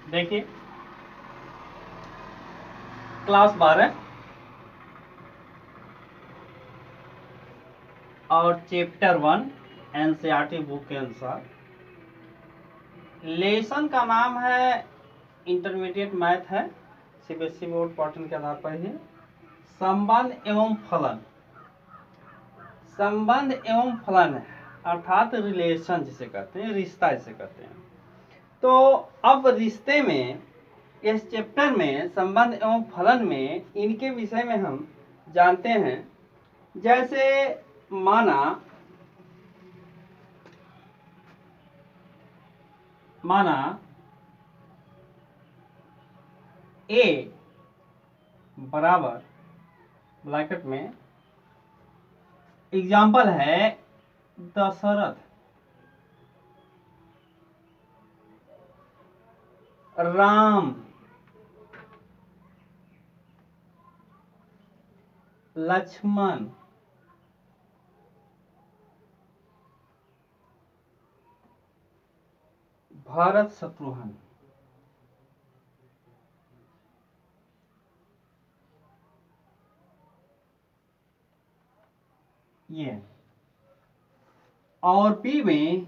देखिए, क्लास 12 और chapter 1 NCERT book के अनुसार लेसन का नाम है इंटरमीडिएट मैथ है, सीबीएसई बोर्ड पैटर्न के आधार पर ही। संबंध एवं फलन, संबंध एवं फलन अर्थात रिलेशन जिसे कहते हैं, रिश्ता जिसे कहते हैं। तो अब रिश्ते में, इस चैप्टर में संबंध एवं फलन में इनके विषय में हम जानते हैं। जैसे माना ए बराबर ब्रैकेट में एग्जाम्पल है दशरथ, राम, लक्ष्मण, भरत, शत्रुघ्न। ये और बी में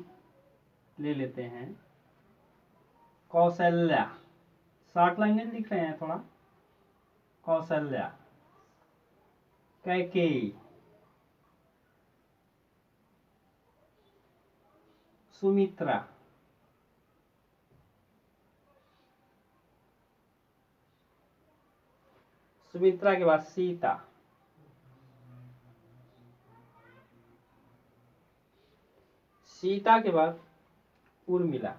ले लेते हैं कौशल्या, शॉर्ट लैंग्वेज लिख रहे हैं थोड़ा। कौशल्या, कैकेयी, सुमित्रा, सुमित्रा के बाद सीता, सीता के बाद उर्मिला,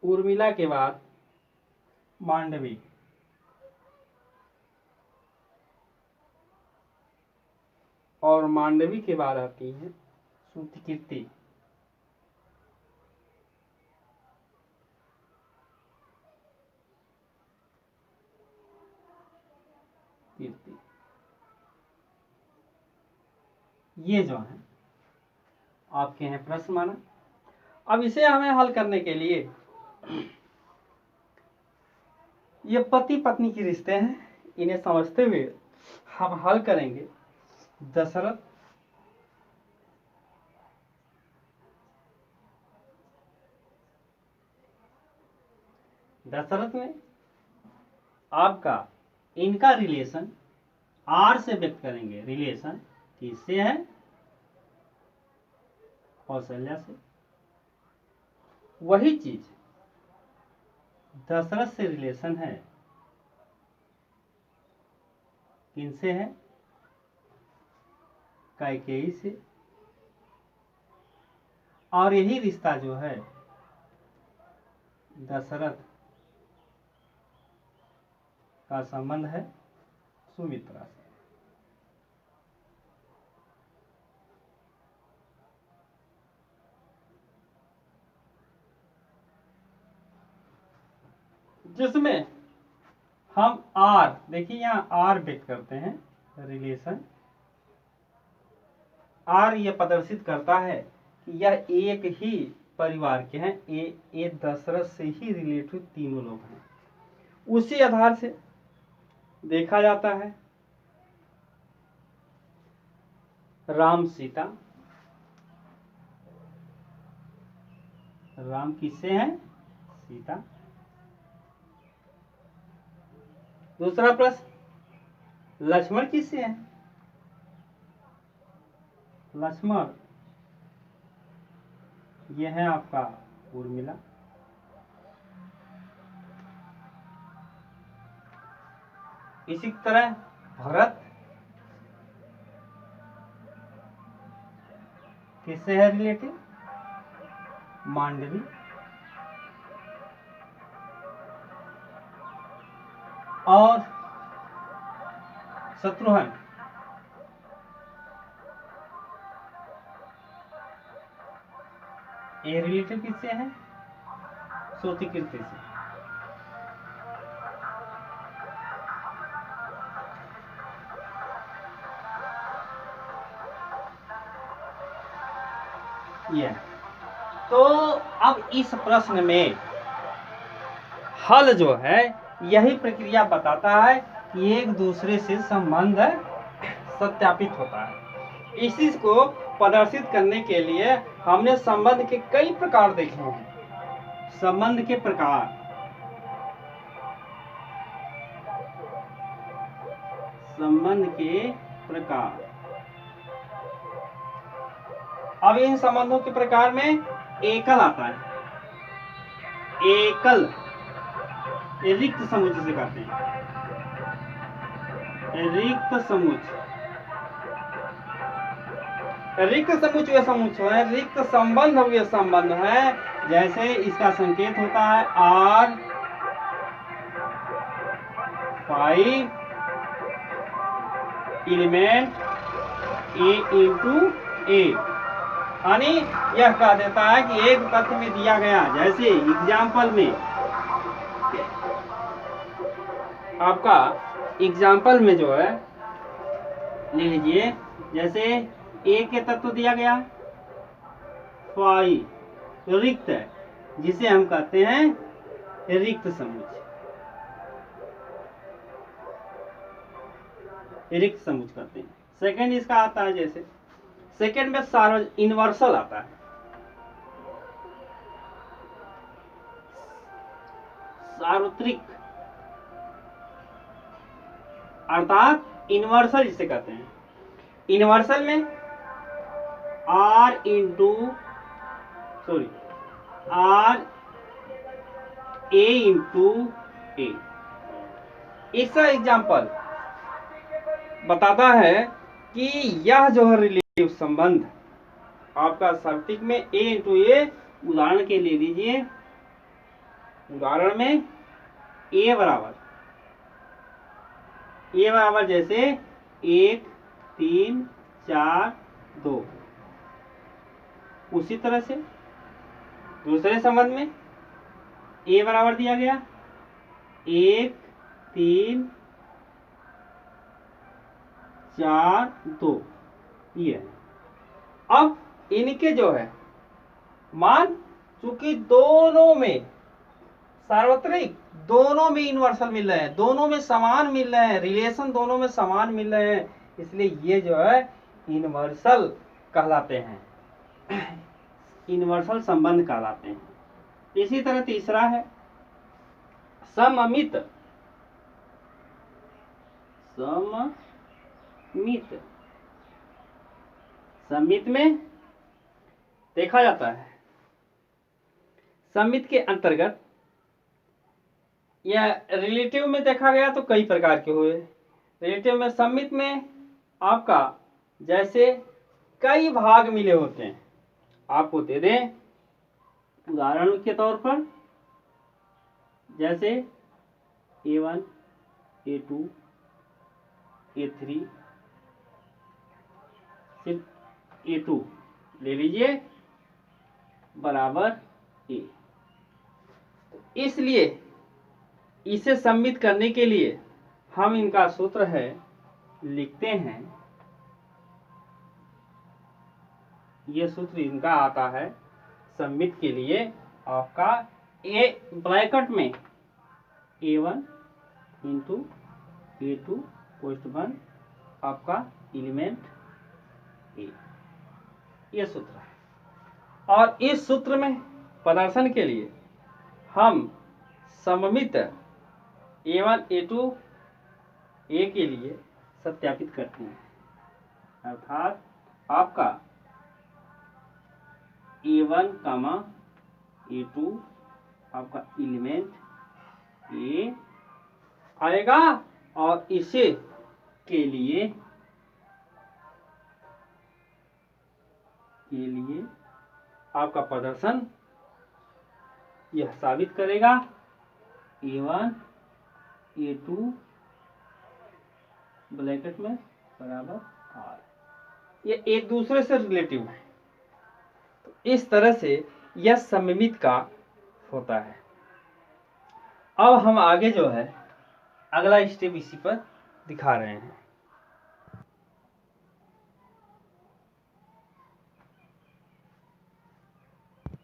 उर्मिला के बाद मांडवी, और मांडवी के बाद आती है श्रुतिकीर्ति। कीर्ति, ये जो है आपके हैं प्रश्न माना। अब इसे हमें हल करने के लिए, ये पति पत्नी के रिश्ते हैं, इन्हें समझते हुए हम हल करेंगे। दशरथ, दशरथ में आपका इनका रिलेशन आर से व्यक्त करेंगे। रिलेशन किससे है? कौशल्या से। वही चीज दशरथ से रिलेशन है किनसे है? कैकेयी से। और यही रिश्ता जो है दशरथ का संबंध है सुमित्रा से। जिसमें हम आर, देखिए यहाँ आर व्यक्त करते हैं रिलेशन। आर यह प्रदर्शित करता है कि यह एक ही परिवार के हैं, ये दशरथ से ही रिलेटेड तीनों लोग हैं। उसी आधार से देखा जाता है राम सीता। राम किससे हैं? सीता। दूसरा प्रश्न, लक्ष्मण किससे हैं? लक्ष्मण ये है आपका उर्मिला। इसी तरह भरत किससे है रिलेटेड? मांडवी। और शत्रुघ्न ये रिलेटेड किससे है? श्रुतिकीर्ति से। ये है। तो अब इस प्रश्न में हल जो है यही प्रक्रिया बताता है कि एक दूसरे से संबंध सत्यापित होता है। इसी को प्रदर्शित करने के लिए हमने संबंध के कई प्रकार देखे हैं। संबंध के प्रकार, संबंध के प्रकार। अब इन संबंधों के प्रकार में एकल आता है। एकल रिक्त समुच्चय से कहते हैं, रिक्त समुच्चय। रिक्त समुच्चय वे समुच्चय है, रिक्त संबंध वे संबंध है जैसे इसका संकेत होता है R 5 element A into A, यानी यह कह देता है कि एक तथ्य में दिया गया, जैसे एग्जाम्पल में आपका एग्जाम्पल में जो है ले लीजिए, जैसे ए के तत्व दिया गया 5, तो रिक्त है, जिसे हम कहते हैं रिक्त समुच्चय। रिक्त समुच्चय कहते हैं। सेकंड इसका आता है, जैसे सेकंड में इनवर्सल आता है। सार्वत्रिक अर्थात इनवर्सल जिसे कहते हैं। इनवर्सल में R A इंटू A। इसका एग्जाम्पल बताता है कि यह जो है रिलेटिव संबंध आपका सार्वत्रिक में A इंटू A, उदाहरण के ले लीजिए, उदाहरण में A बराबर जैसे 1 3 4 2। उसी तरह से दूसरे संबंध में A बराबर दिया गया 1 3 4 2, ये। अब इनके जो है मान, चूंकि दोनों में सार्वत्रिक, दोनों में यूनिवर्सल मिल रहे हैं, दोनों में समान मिल रहे हैं, रिलेशन दोनों में समान मिल रहे हैं, इसलिए ये जो है यूनिवर्सल कहलाते हैं, यूनिवर्सल संबंध कहलाते हैं। इसी तरह तीसरा है सममित। सममित में देखा जाता है, सममित के अंतर्गत या रिलेटिव में देखा गया तो कई प्रकार के हुए। रिलेटिव में, सममित में आपका जैसे कई भाग मिले होते हैं, आपको दे दें उदाहरण के तौर पर, जैसे A1 A2 A3, सिर्फ A2 ले लीजिए बराबर A। इसलिए इसे सम्मित करने के लिए हम इनका सूत्र है लिखते हैं, ये सूत्र इनका आता है सम्मित के लिए आपका A ब्रैकेट में A1 इंटू A2 पोस्ट 1 आपका एलिमेंट A, ये सूत्र है। और इस सूत्र में प्रदर्शन के लिए हम सममित A1 A2 A के लिए सत्यापित करते हैं, अर्थात आपका A1 A2 आपका एलिमेंट A आएगा, और इसे के लिए आपका प्रदर्शन यह साबित करेगा A1 A2 ब्रैकेट में बराबर R, ये एक दूसरे से रिलेटिव है। तो इस तरह से यह सममित का होता है। अब हम आगे जो है अगला स्टेप इसी पर दिखा रहे हैं।